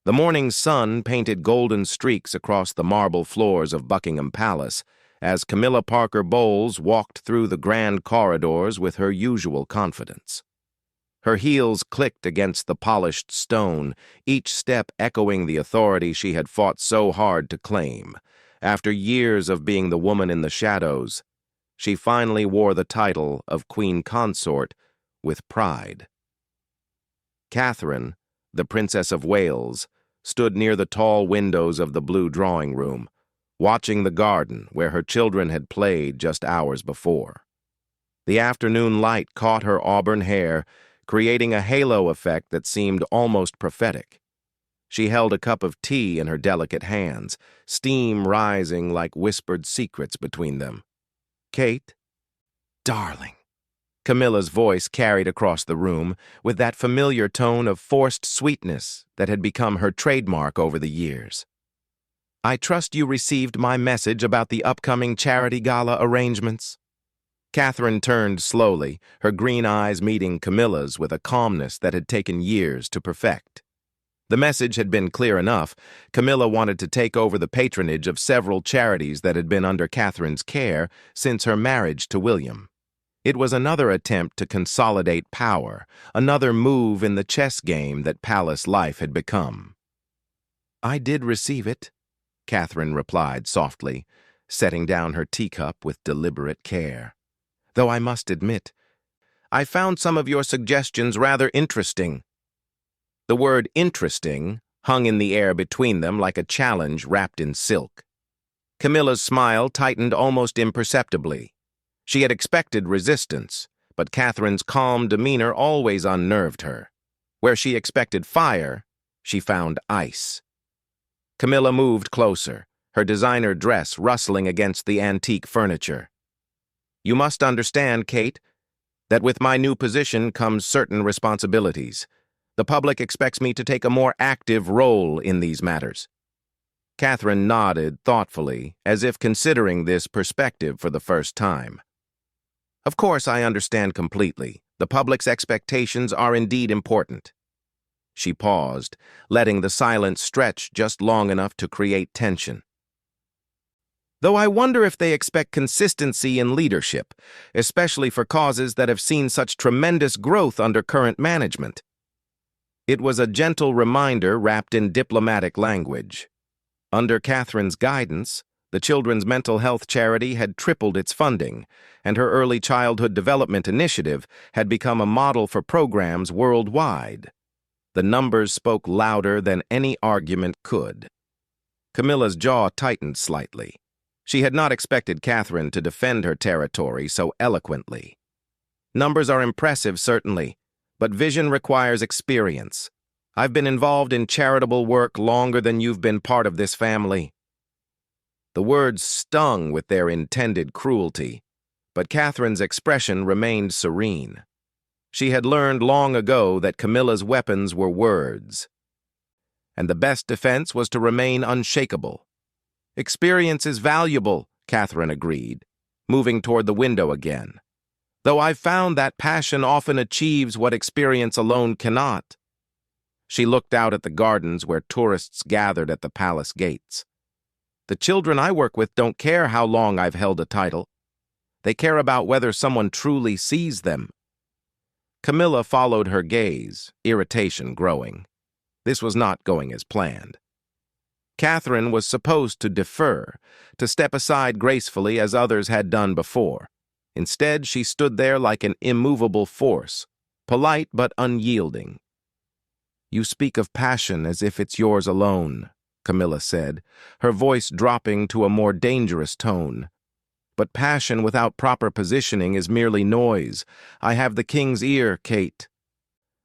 The morning sun painted golden streaks across the marble floors of Buckingham Palace as Camilla Parker Bowles walked through the grand corridors with her usual confidence. Her heels clicked against the polished stone, each step echoing the authority she had fought so hard to claim. After years of being the woman in the shadows, she finally wore the title of Queen Consort with pride. Catherine, the Princess of Wales, stood near the tall windows of the blue drawing room, watching the garden where her children had played just hours before. The afternoon light caught her auburn hair, creating a halo effect that seemed almost prophetic. She held a cup of tea in her delicate hands, steam rising like whispered secrets between them. "Kate?" "Darling." Camilla's voice carried across the room with that familiar tone of forced sweetness that had become her trademark over the years. "I trust you received my message about the upcoming charity gala arrangements." Catherine turned slowly, her green eyes meeting Camilla's with a calmness that had taken years to perfect. The message had been clear enough. Camilla wanted to take over the patronage of several charities that had been under Catherine's care since her marriage to William. It was another attempt to consolidate power, another move in the chess game that palace life had become. "I did receive it," Catherine replied softly, setting down her teacup with deliberate care. "Though I must admit, I found some of your suggestions rather interesting." The word interesting hung in the air between them like a challenge wrapped in silk. Camilla's smile tightened almost imperceptibly. She had expected resistance, but Catherine's calm demeanor always unnerved her. Where she expected fire, she found ice. Camilla moved closer, her designer dress rustling against the antique furniture. "You must understand, Kate, that with my new position comes certain responsibilities. The public expects me to take a more active role in these matters." Catherine nodded thoughtfully, as if considering this perspective for the first time. "Of course, I understand completely. The public's expectations are indeed important." She paused, letting the silence stretch just long enough to create tension. "Though I wonder if they expect consistency in leadership, especially for causes that have seen such tremendous growth under current management." It was a gentle reminder wrapped in diplomatic language. Under Catherine's guidance, the Children's Mental Health Charity had tripled its funding, and her Early Childhood Development Initiative had become a model for programs worldwide. The numbers spoke louder than any argument could. Camilla's jaw tightened slightly. She had not expected Catherine to defend her territory so eloquently. "Numbers are impressive, certainly, but vision requires experience. I've been involved in charitable work longer than you've been part of this family." The words stung with their intended cruelty, but Catherine's expression remained serene. She had learned long ago that Camilla's weapons were words, and the best defense was to remain unshakable. "Experience is valuable," Catherine agreed, moving toward the window again. "Though I've found that passion often achieves what experience alone cannot." She looked out at the gardens where tourists gathered at the palace gates. "The children I work with don't care how long I've held a title. They care about whether someone truly sees them." Camilla followed her gaze, irritation growing. This was not going as planned. Catherine was supposed to defer, to step aside gracefully as others had done before. Instead, she stood there like an immovable force, polite but unyielding. "You speak of passion as if it's yours alone," Camilla said, her voice dropping to a more dangerous tone. "But passion without proper positioning is merely noise. I have the king's ear, Kate.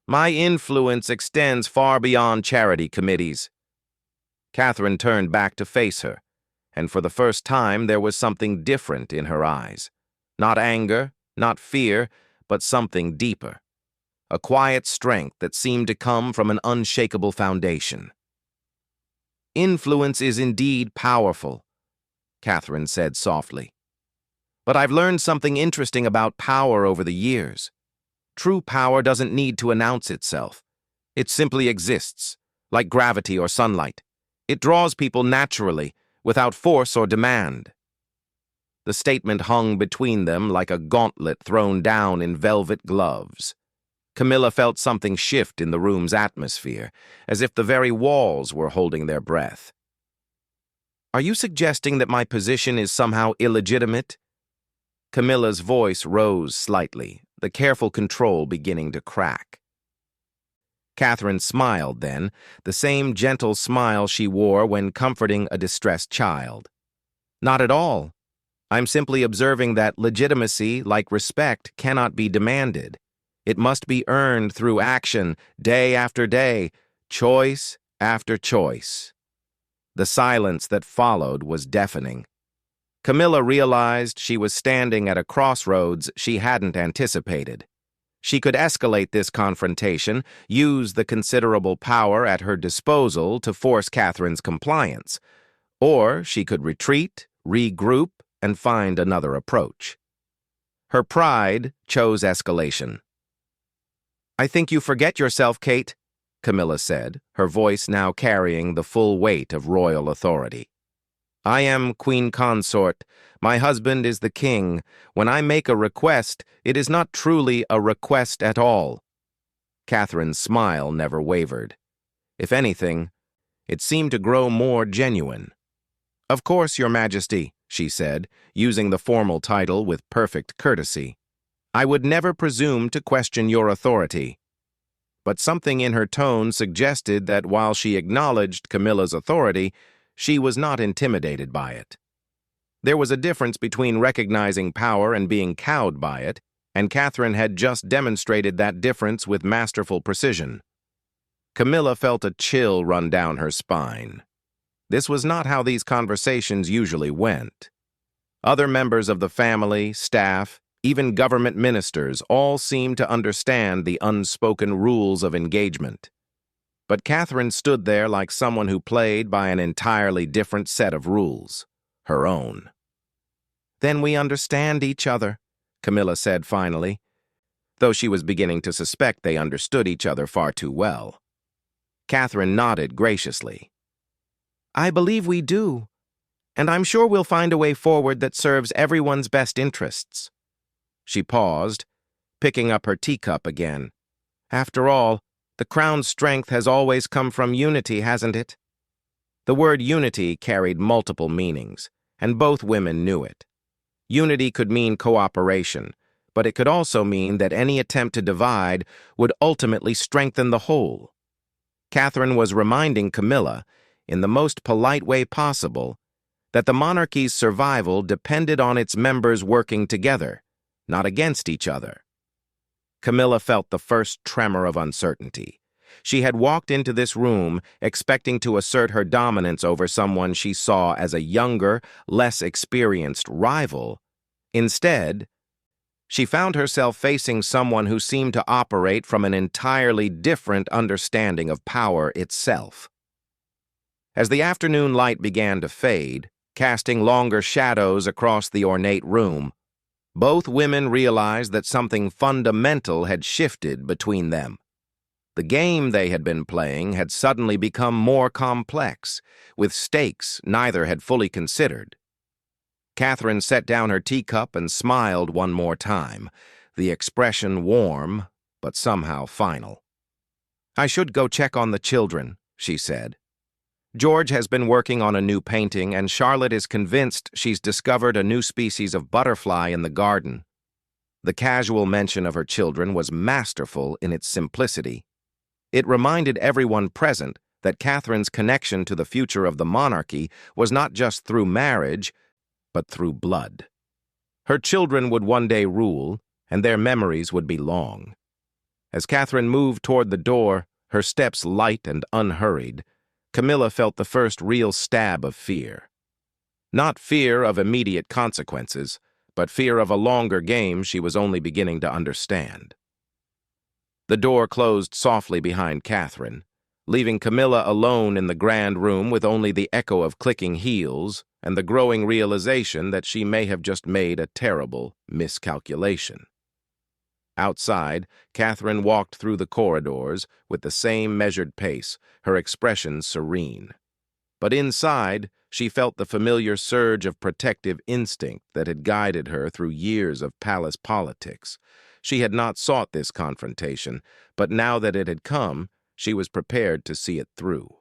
My influence extends far beyond charity committees." Catherine turned back to face her, and for the first time there was something different in her eyes. Not anger, not fear, but something deeper. A quiet strength that seemed to come from an unshakable foundation. "Influence is indeed powerful," Catherine said softly. "But I've learned something interesting about power over the years. True power doesn't need to announce itself. It simply exists, like gravity or sunlight. It draws people naturally, without force or demand. The statement hung between them like a gauntlet thrown down in velvet gloves. Camilla felt something shift in the room's atmosphere, as if the very walls were holding their breath. "Are you suggesting that my position is somehow illegitimate?" Camilla's voice rose slightly, the careful control beginning to crack. Catherine smiled then, the same gentle smile she wore when comforting a distressed child. "Not at all. I'm simply observing that legitimacy, like respect, cannot be demanded. It must be earned through action, day after day, choice after choice." The silence that followed was deafening. Camilla realized she was standing at a crossroads she hadn't anticipated. She could escalate this confrontation, use the considerable power at her disposal to force Catherine's compliance, or she could retreat, regroup, and find another approach. Her pride chose escalation. "I think you forget yourself, Kate," Camilla said, her voice now carrying the full weight of royal authority. "I am Queen Consort. My husband is the king. When I make a request, it is not truly a request at all." Catherine's smile never wavered. If anything, it seemed to grow more genuine. "Of course, Your Majesty," she said, using the formal title with perfect courtesy. "I would never presume to question your authority." But something in her tone suggested that while she acknowledged Camilla's authority, she was not intimidated by it. There was a difference between recognizing power and being cowed by it, and Catherine had just demonstrated that difference with masterful precision. Camilla felt a chill run down her spine. This was not how these conversations usually went. Other members of the family, staff, even government ministers all seemed to understand the unspoken rules of engagement. But Catherine stood there like someone who played by an entirely different set of rules, her own. "Then we understand each other," Camilla said finally, though she was beginning to suspect they understood each other far too well. Catherine nodded graciously. "I believe we do, and I'm sure we'll find a way forward that serves everyone's best interests." She paused, picking up her teacup again. "After all, the crown's strength has always come from unity, hasn't it?" The word unity carried multiple meanings, and both women knew it. Unity could mean cooperation, but it could also mean that any attempt to divide would ultimately strengthen the whole. Catherine was reminding Camilla, in the most polite way possible, that the monarchy's survival depended on its members working together, not against each other. Camilla felt the first tremor of uncertainty. She had walked into this room expecting to assert her dominance over someone she saw as a younger, less experienced rival. Instead, she found herself facing someone who seemed to operate from an entirely different understanding of power itself. As the afternoon light began to fade, casting longer shadows across the ornate room, both women realized that something fundamental had shifted between them. The game they had been playing had suddenly become more complex, with stakes neither had fully considered. Catherine set down her teacup and smiled one more time, the expression warm, but somehow final. "I should go check on the children," she said. "George has been working on a new painting, and Charlotte is convinced she's discovered a new species of butterfly in the garden." The casual mention of her children was masterful in its simplicity. It reminded everyone present that Catherine's connection to the future of the monarchy was not just through marriage, but through blood. Her children would one day rule, and their memories would be long. As Catherine moved toward the door, her steps light and unhurried, Camilla felt the first real stab of fear. Not fear of immediate consequences, but fear of a longer game she was only beginning to understand. The door closed softly behind Catherine, leaving Camilla alone in the grand room with only the echo of clicking heels and the growing realization that she may have just made a terrible miscalculation. Outside, Catherine walked through the corridors with the same measured pace, her expression serene. But inside, she felt the familiar surge of protective instinct that had guided her through years of palace politics. She had not sought this confrontation, but now that it had come, she was prepared to see it through.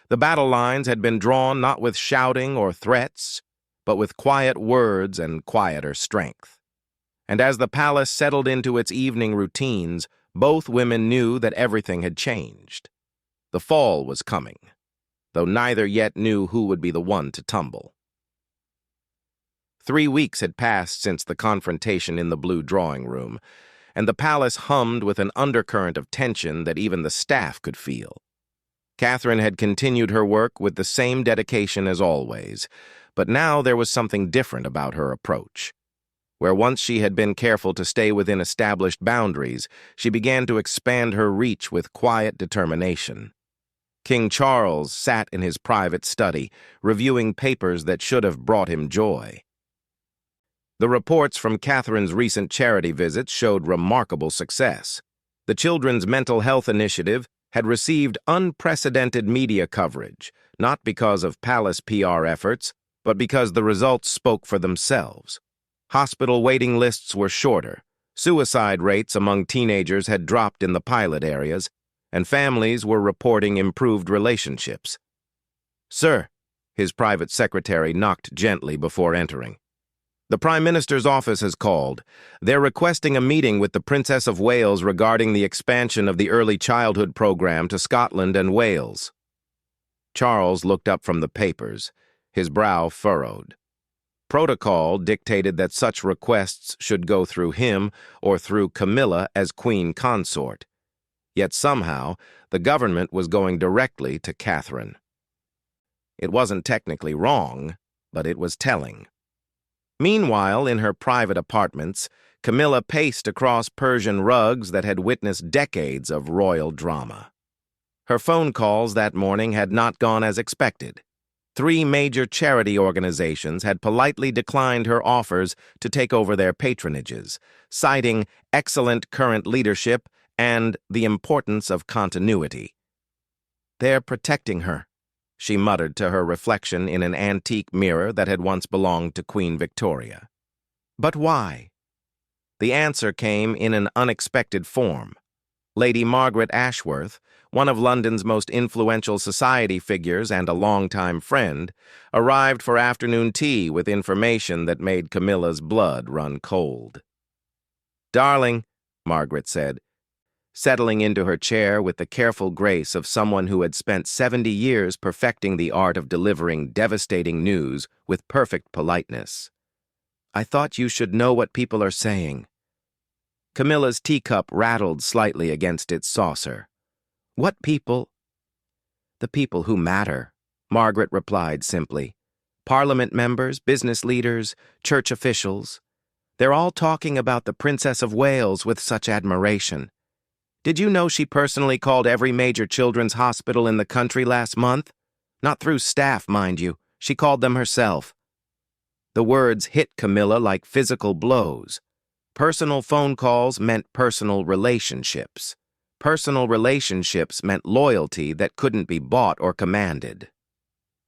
The battle lines had been drawn not with shouting or threats, but with quiet words and quieter strength. And as the palace settled into its evening routines, both women knew that everything had changed. The fall was coming, though neither yet knew who would be the one to tumble. 3 weeks had passed since the confrontation in the blue drawing room, and the palace hummed with an undercurrent of tension that even the staff could feel. Catherine had continued her work with the same dedication as always, but now there was something different about her approach. Where once she had been careful to stay within established boundaries, she began to expand her reach with quiet determination. King Charles sat in his private study, reviewing papers that should have brought him joy. The reports from Catherine's recent charity visits showed remarkable success. The Children's Mental Health Initiative had received unprecedented media coverage, not because of palace PR efforts, but because the results spoke for themselves. Hospital waiting lists were shorter, suicide rates among teenagers had dropped in the pilot areas, and families were reporting improved relationships. "Sir," his private secretary knocked gently before entering. "The Prime Minister's office has called. They're requesting a meeting with the Princess of Wales regarding the expansion of the early childhood program to Scotland and Wales." Charles looked up from the papers, his brow furrowed. Protocol dictated that such requests should go through him or through Camilla as queen consort. Yet somehow, the government was going directly to Catherine. It wasn't technically wrong, but it was telling. Meanwhile, in her private apartments, Camilla paced across Persian rugs that had witnessed decades of royal drama. Her phone calls that morning had not gone as expected. 3 major charity organizations had politely declined her offers to take over their patronages, citing excellent current leadership and the importance of continuity. "They're protecting her," she muttered to her reflection in an antique mirror that had once belonged to Queen Victoria. But why? The answer came in an unexpected form. Lady Margaret Ashworth, one of London's most influential society figures and a longtime friend, arrived for afternoon tea with information that made Camilla's blood run cold. "Darling," Margaret said, settling into her chair with the careful grace of someone who had spent 70 years perfecting the art of delivering devastating news with perfect politeness. "I thought you should know what people are saying." Camilla's teacup rattled slightly against its saucer. "What people?" "The people who matter," Margaret replied simply. "Parliament members, business leaders, church officials. They're all talking about the Princess of Wales with such admiration. Did you know she personally called every major children's hospital in the country last month? Not through staff, mind you. She called them herself." The words hit Camilla like physical blows. Personal phone calls meant personal relationships. Personal relationships meant loyalty that couldn't be bought or commanded.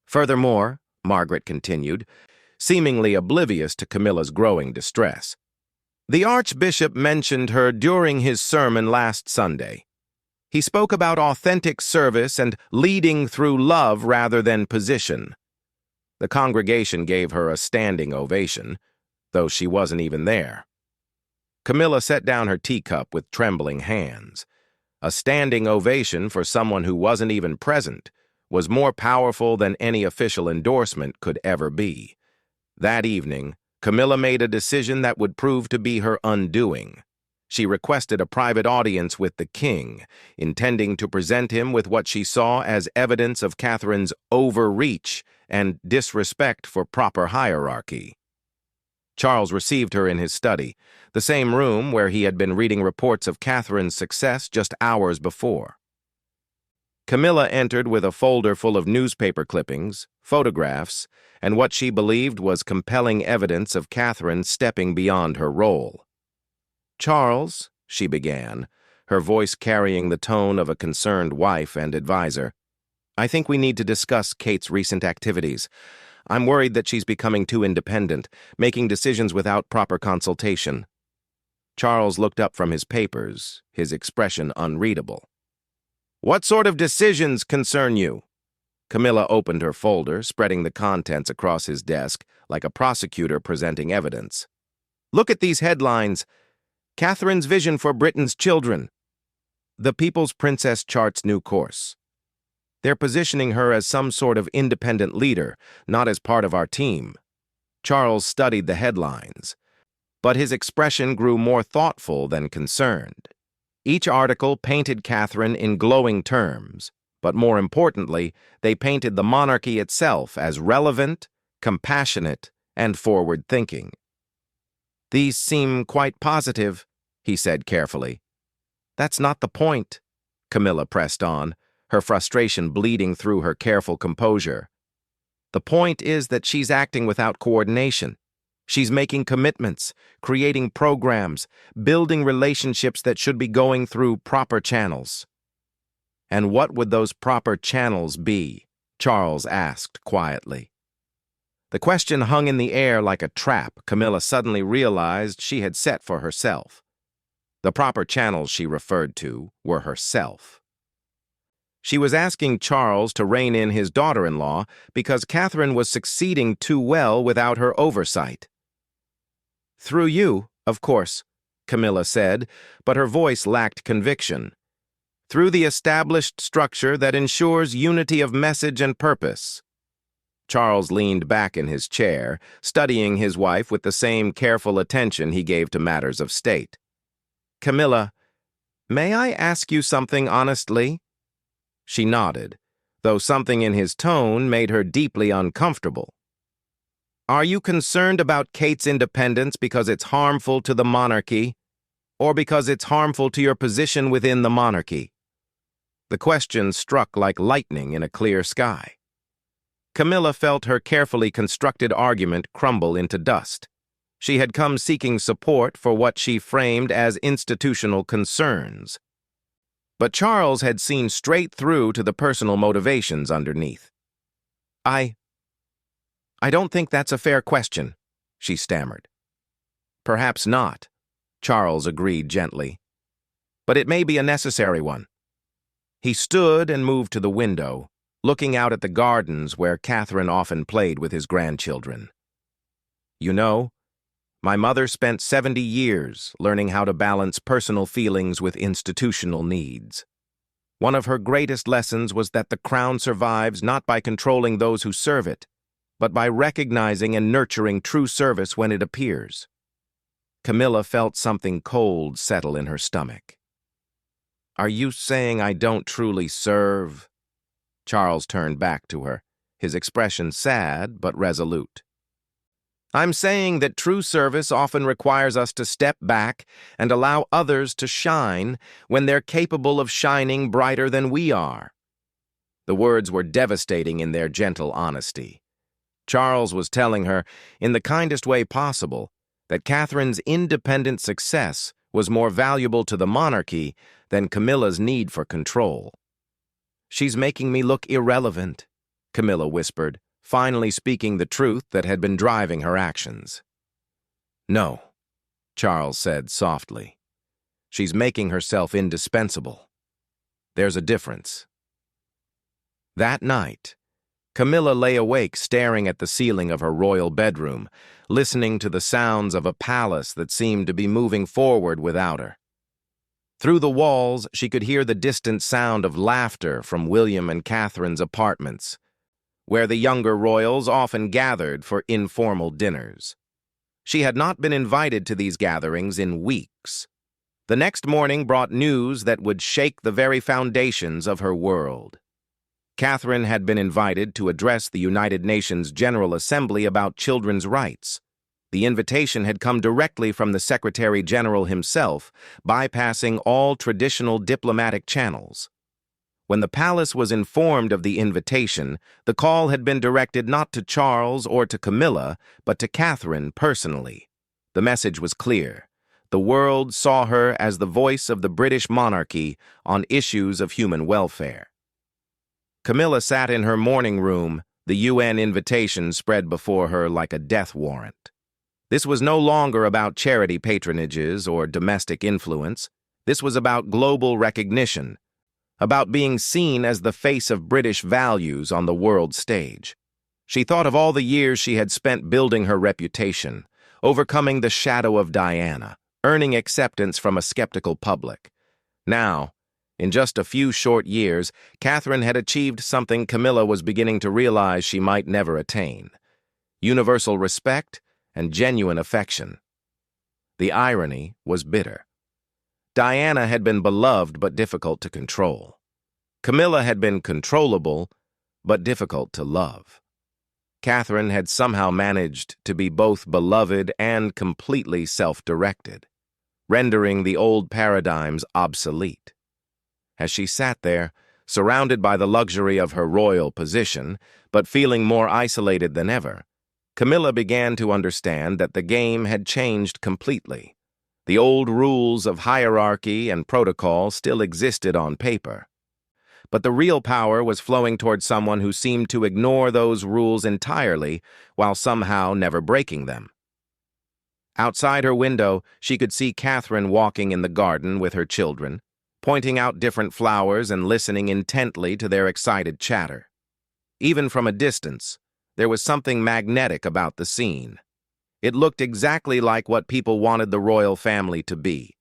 "Furthermore," Margaret continued, seemingly oblivious to Camilla's growing distress, "the Archbishop mentioned her during his sermon last Sunday. He spoke about authentic service and leading through love rather than position." The congregation gave her a standing ovation, though she wasn't even there. Camilla set down her teacup with trembling hands. A standing ovation for someone who wasn't even present was more powerful than any official endorsement could ever be. That evening, Camilla made a decision that would prove to be her undoing. She requested a private audience with the king, intending to present him with what she saw as evidence of Catherine's overreach and disrespect for proper hierarchy. Charles received her in his study, the same room where he had been reading reports of Catherine's success just hours before. Camilla entered with a folder full of newspaper clippings, photographs, and what she believed was compelling evidence of Catherine stepping beyond her role. Charles, she began, her voice carrying the tone of a concerned wife and advisor, I think we need to discuss Kate's recent activities. I'm worried that she's becoming too independent, making decisions without proper consultation. Charles looked up from his papers, his expression unreadable. What sort of decisions concern you? Camilla opened her folder, spreading the contents across his desk like a prosecutor presenting evidence. Look at these headlines. Catherine's vision for Britain's children. The People's Princess charts new course. They're positioning her as some sort of independent leader, not as part of our team. Charles studied the headlines, but his expression grew more thoughtful than concerned. Each article painted Catherine in glowing terms, but more importantly, they painted the monarchy itself as relevant, compassionate, and forward-thinking. These seem quite positive, he said carefully. That's not the point, Camilla pressed on, her frustration bleeding through her careful composure. The point is that she's acting without coordination. She's making commitments, creating programs, building relationships that should be going through proper channels. And what would those proper channels be? Charles asked quietly. The question hung in the air like a trap Camilla suddenly realized she had set for herself. The proper channels she referred to were herself. She was asking Charles to rein in his daughter-in-law because Catherine was succeeding too well without her oversight. Through you, of course, Camilla said, but her voice lacked conviction. Through the established structure that ensures unity of message and purpose. Charles leaned back in his chair, studying his wife with the same careful attention he gave to matters of state. Camilla, may I ask you something honestly? She nodded, though something in his tone made her deeply uncomfortable. Are you concerned about Kate's independence because it's harmful to the monarchy, or because it's harmful to your position within the monarchy? The question struck like lightning in a clear sky. Camilla felt her carefully constructed argument crumble into dust. She had come seeking support for what she framed as institutional concerns. But Charles had seen straight through to the personal motivations underneath. I don't think that's a fair question, she stammered. Perhaps not, Charles agreed gently. But it may be a necessary one. He stood and moved to the window, looking out at the gardens where Catherine often played with his grandchildren. You know, my mother spent 70 years learning how to balance personal feelings with institutional needs. One of her greatest lessons was that the crown survives not by controlling those who serve it, but by recognizing and nurturing true service when it appears. Camilla felt something cold settle in her stomach. Are you saying I don't truly serve? Charles turned back to her, his expression sad but resolute. I'm saying that true service often requires us to step back and allow others to shine when they're capable of shining brighter than we are. The words were devastating in their gentle honesty. Charles was telling her, in the kindest way possible, that Catherine's independent success was more valuable to the monarchy than Camilla's need for control. She's making me look irrelevant, Camilla whispered, finally speaking the truth that had been driving her actions. No, Charles said softly. She's making herself indispensable. There's a difference. That night, Camilla lay awake staring at the ceiling of her royal bedroom, listening to the sounds of a palace that seemed to be moving forward without her. Through the walls, she could hear the distant sound of laughter from William and Catherine's apartments, where the younger royals often gathered for informal dinners. She had not been invited to these gatherings in weeks. The next morning brought news that would shake the very foundations of her world. Catherine had been invited to address the United Nations General Assembly about children's rights. The invitation had come directly from the Secretary General himself, bypassing all traditional diplomatic channels. When the palace was informed of the invitation, the call had been directed not to Charles or to Camilla, but to Catherine personally. The message was clear. The world saw her as the voice of the British monarchy on issues of human welfare. Camilla sat in her morning room, the UN invitation spread before her like a death warrant. This was no longer about charity patronages or domestic influence. This was about global recognition, about being seen as the face of British values on the world stage. She thought of all the years she had spent building her reputation, overcoming the shadow of Diana, earning acceptance from a skeptical public. Now, in just a few short years, Catherine had achieved something Camilla was beginning to realize she might never attain: universal respect and genuine affection. The irony was bitter. Diana had been beloved but difficult to control. Camilla had been controllable but difficult to love. Catherine had somehow managed to be both beloved and completely self-directed, rendering the old paradigms obsolete. As she sat there, surrounded by the luxury of her royal position, but feeling more isolated than ever, Camilla began to understand that the game had changed completely. The old rules of hierarchy and protocol still existed on paper, but the real power was flowing toward someone who seemed to ignore those rules entirely while somehow never breaking them. Outside her window, she could see Catherine walking in the garden with her children, pointing out different flowers and listening intently to their excited chatter. Even from a distance, there was something magnetic about the scene. It looked exactly like what people wanted the royal family to be: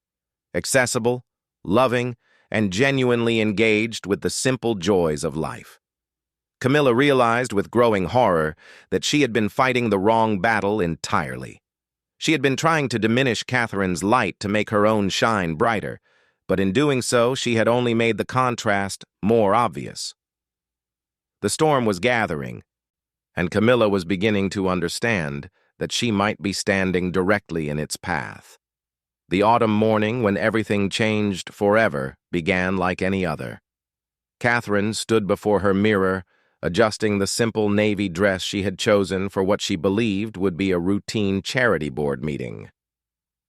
accessible, loving, and genuinely engaged with the simple joys of life. Camilla realized with growing horror that she had been fighting the wrong battle entirely. She had been trying to diminish Catherine's light to make her own shine brighter, but in doing so, she had only made the contrast more obvious. The storm was gathering, and Camilla was beginning to understand that she might be standing directly in its path. The autumn morning, when everything changed forever, began like any other. Catherine stood before her mirror, adjusting the simple navy dress she had chosen for what she believed would be a routine charity board meeting.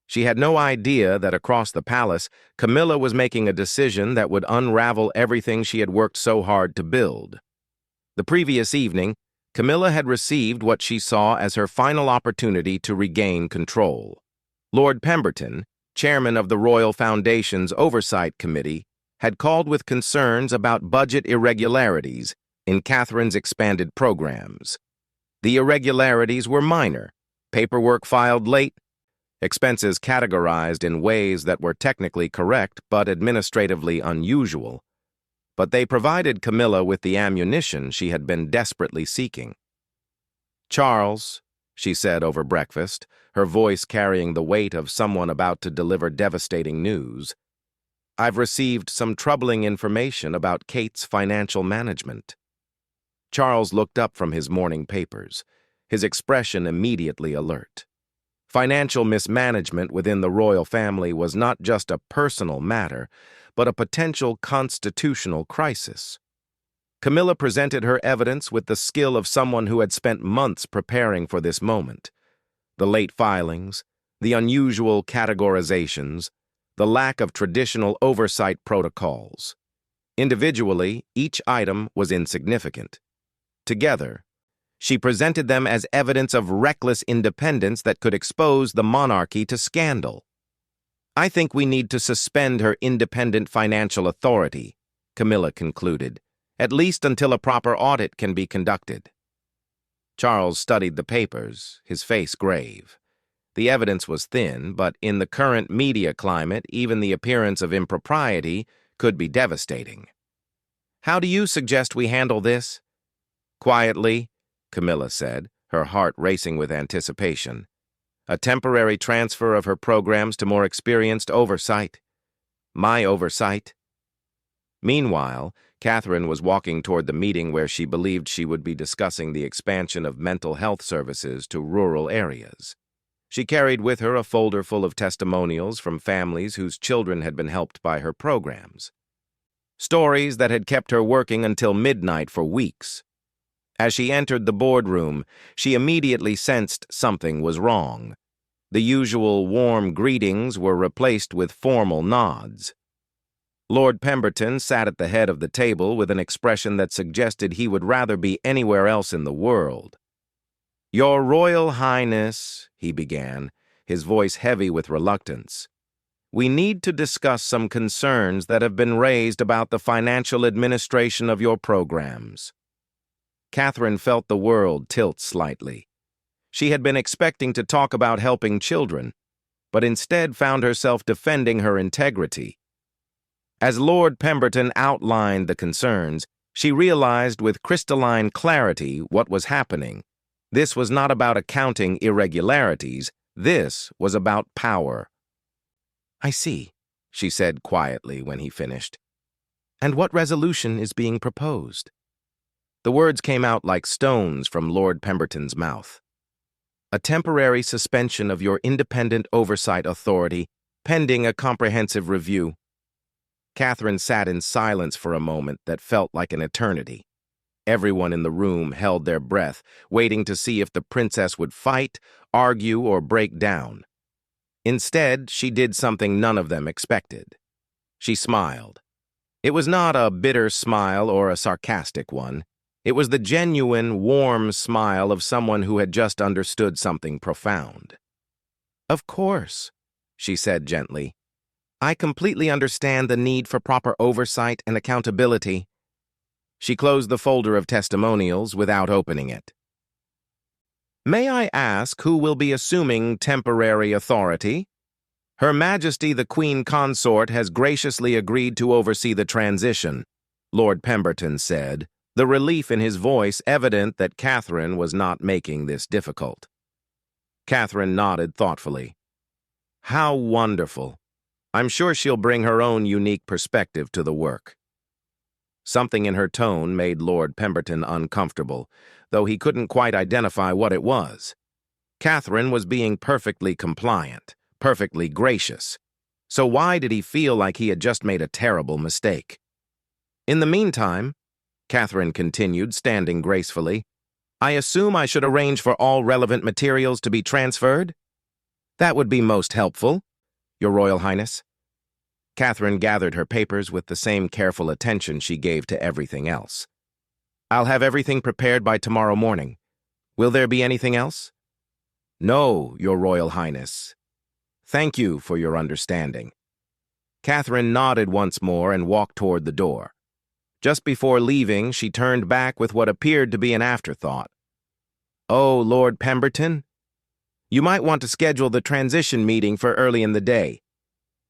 She had no idea that across the palace, Camilla was making a decision that would unravel everything she had worked so hard to build. The previous evening, Camilla had received what she saw as her final opportunity to regain control. Lord Pemberton, chairman of the Royal Foundation's Oversight Committee, had called with concerns about budget irregularities in Catherine's expanded programs. The irregularities were minor: paperwork filed late, expenses categorized in ways that were technically correct but administratively unusual. But they provided Camilla with the ammunition she had been desperately seeking. "Charles," she said over breakfast, her voice carrying the weight of someone about to deliver devastating news, "I've received some troubling information about Kate's financial management." Charles looked up from his morning papers, his expression immediately alert. Financial mismanagement within the royal family was not just a personal matter, but a potential constitutional crisis. Camilla presented her evidence with the skill of someone who had spent months preparing for this moment. The late filings, the unusual categorizations, the lack of traditional oversight protocols. Individually, each item was insignificant. Together, she presented them as evidence of reckless independence that could expose the monarchy to scandal. "I think we need to suspend her independent financial authority," Camilla concluded, "at least until a proper audit can be conducted." Charles studied the papers, his face grave. The evidence was thin, but in the current media climate, even the appearance of impropriety could be devastating. "How do you suggest we handle this?" "Quietly," Camilla said, her heart racing with anticipation. "A temporary transfer of her programs to more experienced oversight. My oversight." Meanwhile, Catherine was walking toward the meeting where she believed she would be discussing the expansion of mental health services to rural areas. She carried with her a folder full of testimonials from families whose children had been helped by her programs. Stories that had kept her working until midnight for weeks. As she entered the boardroom, she immediately sensed something was wrong. The usual warm greetings were replaced with formal nods. Lord Pemberton sat at the head of the table with an expression that suggested he would rather be anywhere else in the world. "Your Royal Highness," he began, his voice heavy with reluctance, "we need to discuss some concerns that have been raised about the financial administration of your programs." Catherine felt the world tilt slightly. She had been expecting to talk about helping children, but instead found herself defending her integrity. As Lord Pemberton outlined the concerns, she realized with crystalline clarity what was happening. This was not about accounting irregularities. This was about power. "I see," she said quietly when he finished. "And what resolution is being proposed?" The words came out like stones from Lord Pemberton's mouth. "A temporary suspension of your independent oversight authority, pending a comprehensive review." Catherine sat in silence for a moment that felt like an eternity. Everyone in the room held their breath, waiting to see if the princess would fight, argue, or break down. Instead, she did something none of them expected. She smiled. It was not a bitter smile or a sarcastic one. It was the genuine, warm smile of someone who had just understood something profound. "Of course," she said gently. "I completely understand the need for proper oversight and accountability." She closed the folder of testimonials without opening it. "May I ask who will be assuming temporary authority? Her Majesty the Queen Consort has graciously agreed to oversee the transition," Lord Pemberton said, the relief in his voice evident that Catherine was not making this difficult. Catherine nodded thoughtfully. "How wonderful. I'm sure she'll bring her own unique perspective to the work." Something in her tone made Lord Pemberton uncomfortable, though he couldn't quite identify what it was. Catherine was being perfectly compliant, perfectly gracious. So why did he feel like he had just made a terrible mistake? "In the meantime," Catherine continued, standing gracefully, "I assume I should arrange for all relevant materials to be transferred?" "That would be most helpful, Your Royal Highness." Catherine gathered her papers with the same careful attention she gave to everything else. "I'll have everything prepared by tomorrow morning. Will there be anything else?" "No, Your Royal Highness. Thank you for your understanding." Catherine nodded once more and walked toward the door. Just before leaving, she turned back with what appeared to be an afterthought. "Oh, Lord Pemberton, you might want to schedule the transition meeting for early in the day.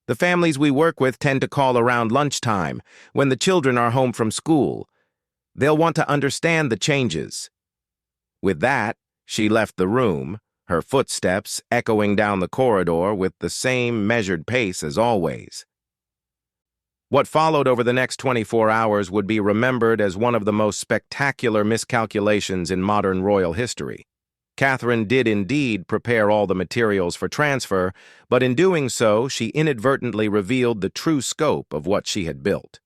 The families we work with tend to call around lunchtime, when the children are home from school. They'll want to understand the changes." With that, she left the room, her footsteps echoing down the corridor with the same measured pace as always. What followed over the next 24 hours would be remembered as one of the most spectacular miscalculations in modern royal history. Catherine did indeed prepare all the materials for transfer, but in doing so, she inadvertently revealed the true scope of what she had built.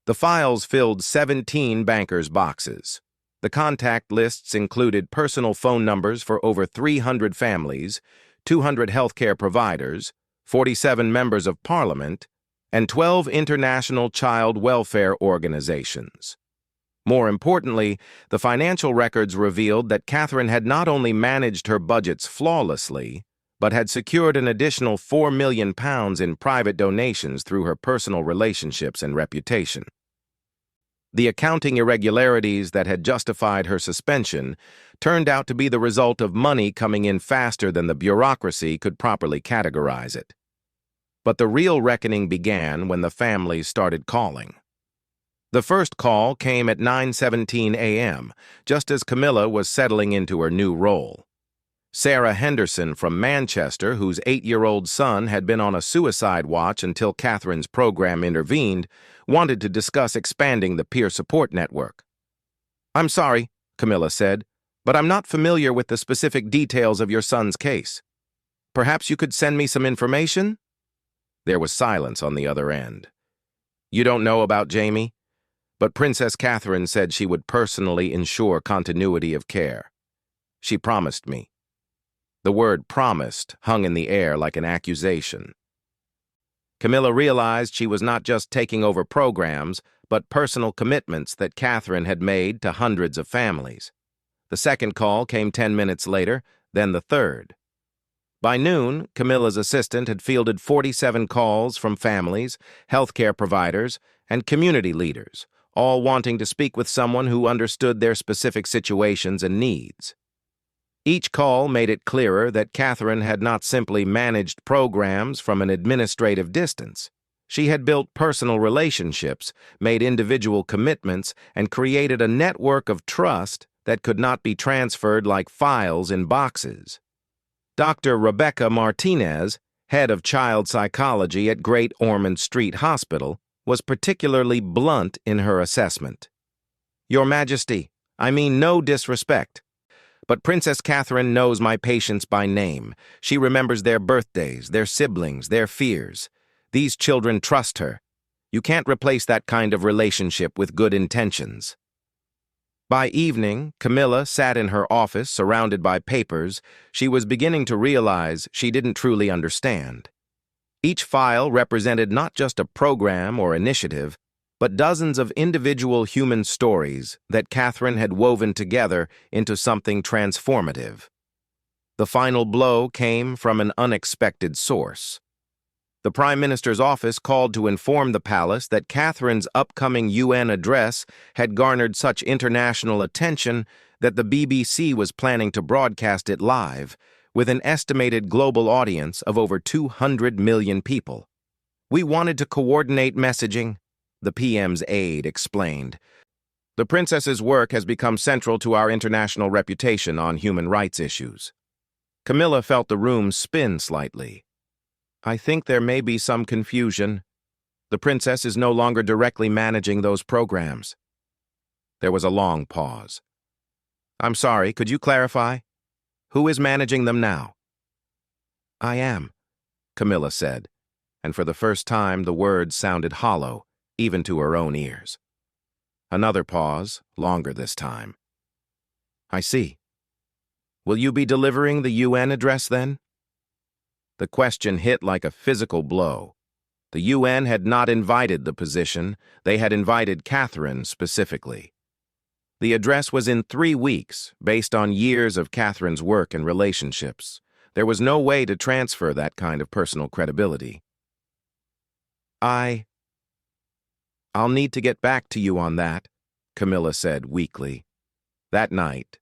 The files filled 17 bankers' boxes. The contact lists included personal phone numbers for over 300 families, 200 healthcare providers, 47 members of parliament, and 12 international child welfare organizations. More importantly, the financial records revealed that Catherine had not only managed her budgets flawlessly, but had secured an additional £4 million in private donations through her personal relationships and reputation. The accounting irregularities that had justified her suspension turned out to be the result of money coming in faster than the bureaucracy could properly categorize it. But the real reckoning began when the families started calling. The first call came at 9:17 a.m., just as Camilla was settling into her new role. Sarah Henderson from Manchester, whose 8-year-old son had been on a suicide watch until Catherine's program intervened, wanted to discuss expanding the peer support network. "I'm sorry," Camilla said, "but I'm not familiar with the specific details of your son's case. Perhaps you could send me some information?" There was silence on the other end. "You don't know about Jamie?" But Princess Catherine said she would personally ensure continuity of care. She promised me. The word promised hung in the air like an accusation. Camilla realized she was not just taking over programs, but personal commitments that Catherine had made to hundreds of families. The second call came 10 minutes later, then the third. By noon, Camilla's assistant had fielded 47 calls from families, healthcare providers, and community leaders, all wanting to speak with someone who understood their specific situations and needs. Each call made it clearer that Catherine had not simply managed programs from an administrative distance. She had built personal relationships, made individual commitments, and created a network of trust that could not be transferred like files in boxes. Dr. Rebecca Martinez, head of child psychology at Great Ormond Street Hospital, was particularly blunt in her assessment. "Your Majesty, I mean no disrespect, but Princess Catherine knows my patients by name. She remembers their birthdays, their siblings, their fears. These children trust her. You can't replace that kind of relationship with good intentions." By evening, Camilla sat in her office surrounded by papers. She was beginning to realize she didn't truly understand. Each file represented not just a program or initiative, but dozens of individual human stories that Catherine had woven together into something transformative. The final blow came from an unexpected source. The Prime Minister's office called to inform the palace that Catherine's upcoming UN address had garnered such international attention that the BBC was planning to broadcast it live, with an estimated global audience of over 200 million people. "We wanted to coordinate messaging," the PM's aide explained. "The princess's work has become central to our international reputation on human rights issues." Camilla felt the room spin slightly. "I think there may be some confusion. The princess is no longer directly managing those programs." There was a long pause. "I'm sorry, could you clarify? Who is managing them now?" "I am," Camilla said, and for the first time the words sounded hollow, even to her own ears. Another pause, longer this time. "I see. Will you be delivering the UN address then?" The question hit like a physical blow. The UN had not invited the position, they had invited Catherine specifically. The address was in 3 weeks, based on years of Catherine's work and relationships. There was no way to transfer that kind of personal credibility. I'll need to get back to you on that," Camilla said weakly. That night,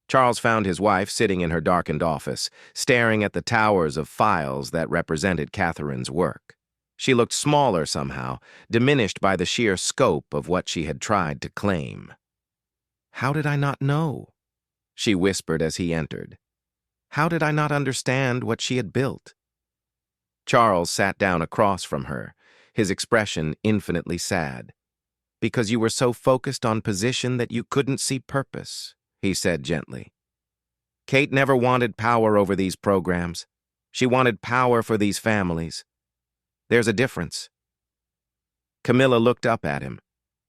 Charles found his wife sitting in her darkened office, staring at the towers of files that represented Catherine's work. She looked smaller somehow, diminished by the sheer scope of what she had tried to claim. "How did I not know?" she whispered as he entered. "How did I not understand what she had built?" Charles sat down across from her, his expression infinitely sad. "Because you were so focused on position that you couldn't see purpose," he said gently. "Kate never wanted power over these programs. She wanted power for these families. There's a difference." Camilla looked up at him,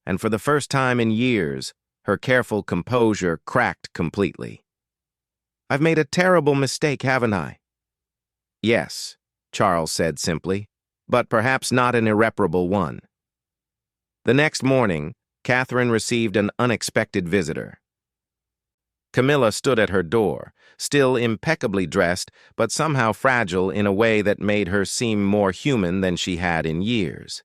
and for the first time in years, her careful composure cracked completely. "I've made a terrible mistake, haven't I?" "Yes," Charles said simply, "but perhaps not an irreparable one." The next morning, Catherine received an unexpected visitor. Camilla stood at her door, still impeccably dressed, but somehow fragile in a way that made her seem more human than she had in years.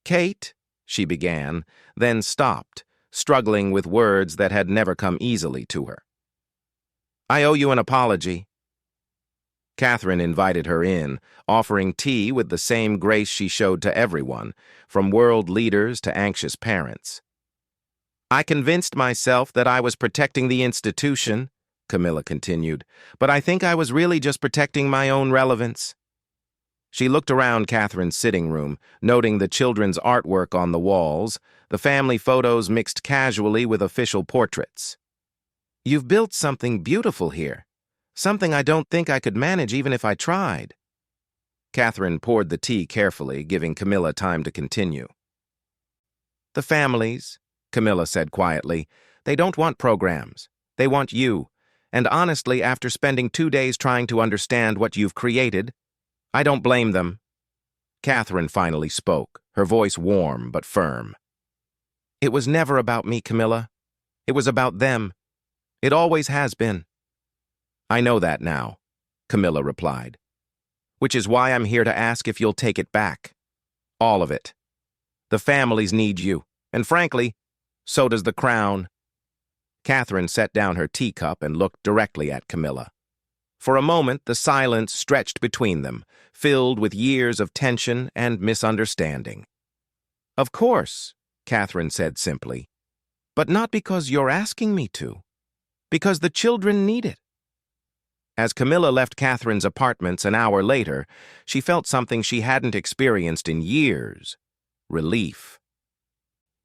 "Kate," she began, then stopped, struggling with words that had never come easily to her. "I owe you an apology." Catherine invited her in, offering tea with the same grace she showed to everyone, from world leaders to anxious parents. "I convinced myself that I was protecting the institution," Camilla continued, "but I think I was really just protecting my own relevance." She looked around Catherine's sitting room, noting the children's artwork on the walls, the family photos mixed casually with official portraits. "You've built something beautiful here, something I don't think I could manage even if I tried." Catherine poured the tea carefully, giving Camilla time to continue. "The families," Camilla said quietly, "they don't want programs. They want you. And honestly, after spending 2 days trying to understand what you've created, I don't blame them. Catherine finally spoke, her voice warm but firm. It was never about me, Camilla. It was about them. It always has been. I know that now, Camilla replied. Which is why I'm here to ask if you'll take it back. All of it. The families need you, and frankly, so does the crown. Catherine set down her teacup and looked directly at Camilla. For a moment, the silence stretched between them, filled with years of tension and misunderstanding. Of course, Catherine said simply, but not because you're asking me to, because the children need it. As Camilla left Catherine's apartments an hour later, she felt something she hadn't experienced in years: relief.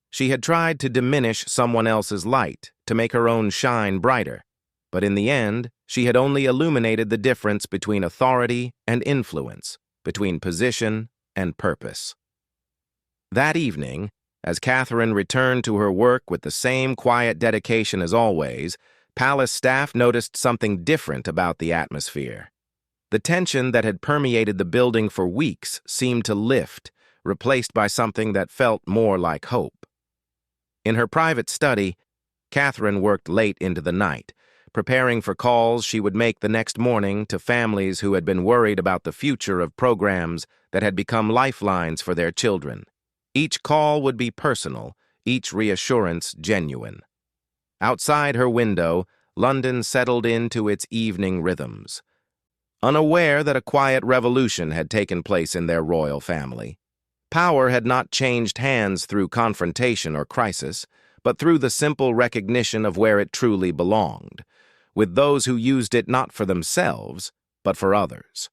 She had tried to diminish someone else's light, to make her own shine brighter, but in the end, she had only illuminated the difference between authority and influence, between position and purpose. That evening, as Catherine returned to her work with the same quiet dedication as always, Palace staff noticed something different about the atmosphere. The tension that had permeated the building for weeks seemed to lift, replaced by something that felt more like hope. In her private study, Catherine worked late into the night, preparing for calls she would make the next morning to families who had been worried about the future of programs that had become lifelines for their children. Each call would be personal, each reassurance genuine. Outside her window, London settled into its evening rhythms. Unaware that a quiet revolution had taken place in their royal family, power had not changed hands through confrontation or crisis, but through the simple recognition of where it truly belonged, with those who used it not for themselves, but for others.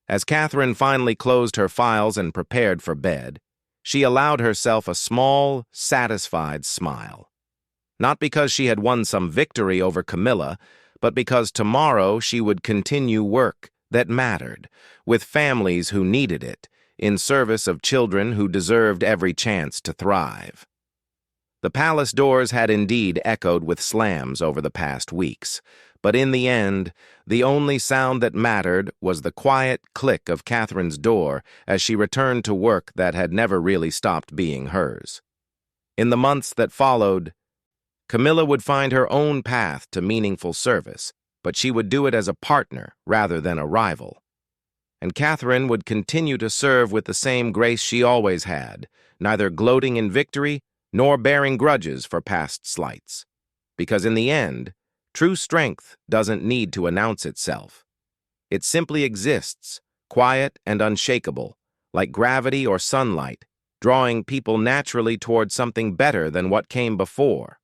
As Catherine finally closed her files and prepared for bed, she allowed herself a small, satisfied smile. Not because she had won some victory over Camilla, but because tomorrow she would continue work that mattered, with families who needed it, in service of children who deserved every chance to thrive. The palace doors had indeed echoed with slams over the past weeks, but in the end, the only sound that mattered was the quiet click of Catherine's door as she returned to work that had never really stopped being hers. In the months that followed, Camilla would find her own path to meaningful service, but she would do it as a partner rather than a rival. And Catherine would continue to serve with the same grace she always had, neither gloating in victory nor bearing grudges for past slights. Because in the end, true strength doesn't need to announce itself. It simply exists, quiet and unshakable, like gravity or sunlight, drawing people naturally toward something better than what came before.